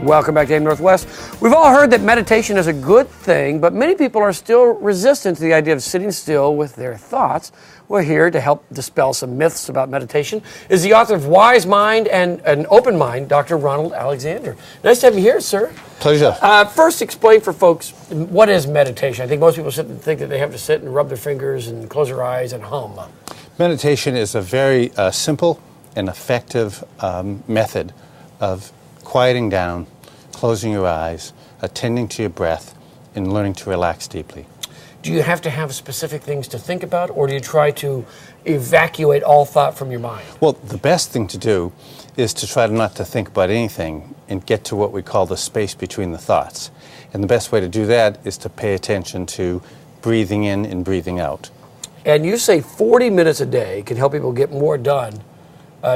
Welcome back to AM Northwest. We've all heard that meditation is a good thing, but many people are still resistant to the idea of sitting still with their thoughts. We're here to help dispel some myths about meditation. Is the author of Wise Mind and An Open Mind, Dr. Ronald Alexander. Nice to have you here, sir. Pleasure. First, explain for folks, what is meditation? I think most people sit and think that they have to sit and rub their fingers and close their eyes and hum. Meditation is a very simple and effective method of quieting down, closing your eyes, attending to your breath, and learning to relax deeply. Do you have to have specific things to think about, or do you try to evacuate all thought from your mind? Well, the best thing to do is to try not to think about anything and get to what we call the space between the thoughts. And the best way to do that is to pay attention to breathing in and breathing out. And you say 40 minutes a day can help people get more done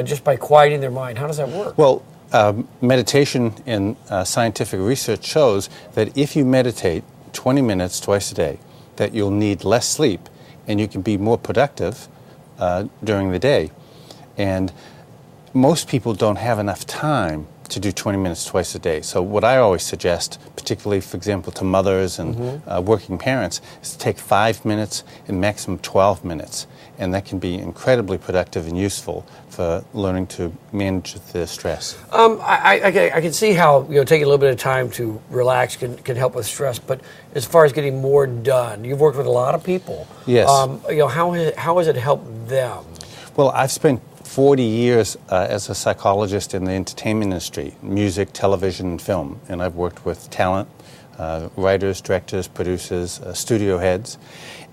just by quieting their mind. How does that work? Well, meditation and scientific research shows that if you meditate 20 minutes twice a day, that you'll need less sleep and you can be more productive during the day. And most people don't have enough time to do 20 minutes twice a day. So what I always suggest, particularly, for example, to mothers and working parents, is to take 5 minutes and maximum 12 minutes. And that can be incredibly productive and useful for learning to manage the stress. I can see how taking a little bit of time to relax can help with stress, but as far as getting more done, you've worked with a lot of people. Yes. How has it helped them? Well, I've spent 40 years as a psychologist in the entertainment industry, music, television, and film. And I've worked with talent, writers, directors, producers, studio heads.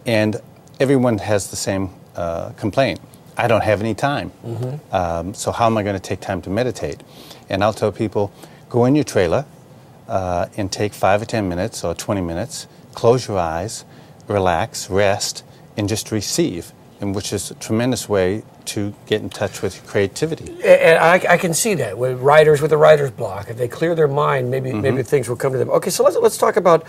And everyone has the same complaint. I don't have any time. So how am I going to take time to meditate? And I'll tell people, go in your trailer and take 5 or 10 minutes or 20 minutes, close your eyes, relax, rest, and just receive, and which is a tremendous way to get in touch with creativity. And I can see that with writers with a writer's block. If they clear their mind, maybe things will come to them. Okay, so let's talk about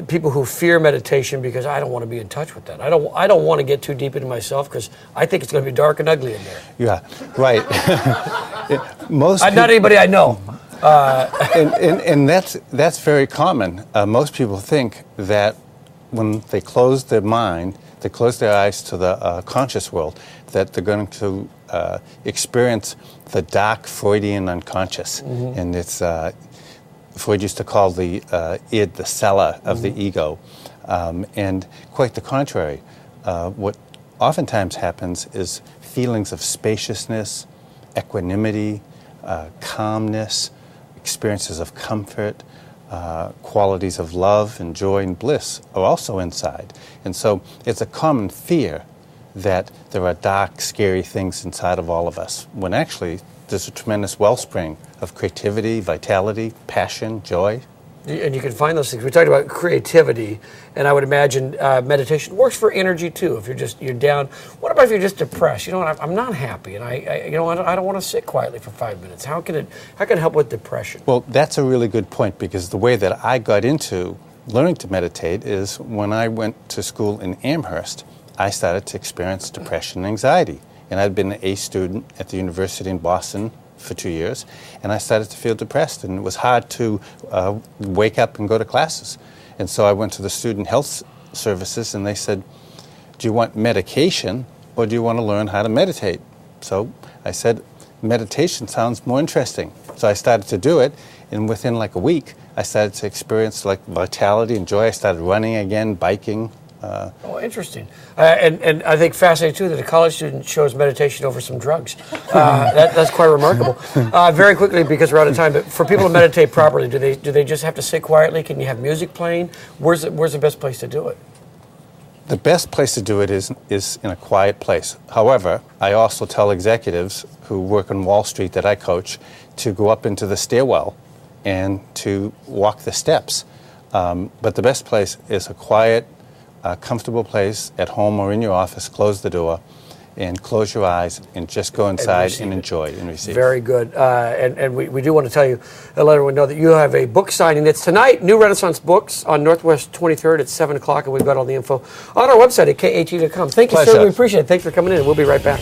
people who fear meditation because I don't want to be in touch with that. I don't want to get too deep into myself because I think it's going to be dark and ugly in there. Yeah, right. Not anybody I know. And that's very common. Most people think that when they close their mind, they close their eyes to the conscious world, that they're going to experience the dark Freudian unconscious. And it's Freud used to call the id the cellar of the ego. And quite the contrary. What oftentimes happens is feelings of spaciousness, equanimity, calmness, experiences of comfort, qualities of love and joy and bliss are also inside. And so it's a common fear that there are dark, scary things inside of all of us, when actually there's a tremendous wellspring of creativity, vitality, passion, joy. And you can find those things. We talked about creativity, and I would imagine meditation works for energy too. If you're down, what about if you're just depressed? You know what? I'm not happy, and I don't want to sit quietly for 5 minutes. How can it help with depression? Well, that's a really good point, because the way that I got into learning to meditate is when I went to school in Amherst, I started to experience depression and anxiety. And I'd been an A student at the university in Boston for 2 years, and I started to feel depressed, and it was hard to wake up and go to classes. And so I went to the student health services, and they said, do you want medication, or do you want to learn how to meditate? So I said, meditation sounds more interesting. So I started to do it, and within like a week, I started to experience like vitality and joy. I started running again, biking. Interesting. And I think fascinating, too, that a college student chose meditation over some drugs. That's quite remarkable. Very quickly, because we're out of time, but for people to meditate properly, do they just have to sit quietly? Can you have music playing? Where's the best place to do it? The best place to do it is in a quiet place. However, I also tell executives who work on Wall Street that I coach to go up into the stairwell and to walk the steps. But the best place is a quiet, comfortable place at home or in your office. Close the door and close your eyes and just go inside and enjoy and receive. Very good. And we do want to tell you, let everyone know that you have a book signing. It's tonight, New Renaissance Books on Northwest 23rd at 7 o'clock, and we've got all the info on our website at KAT.com. Thank you, sir. We appreciate it. Thanks for coming in. We'll be right back.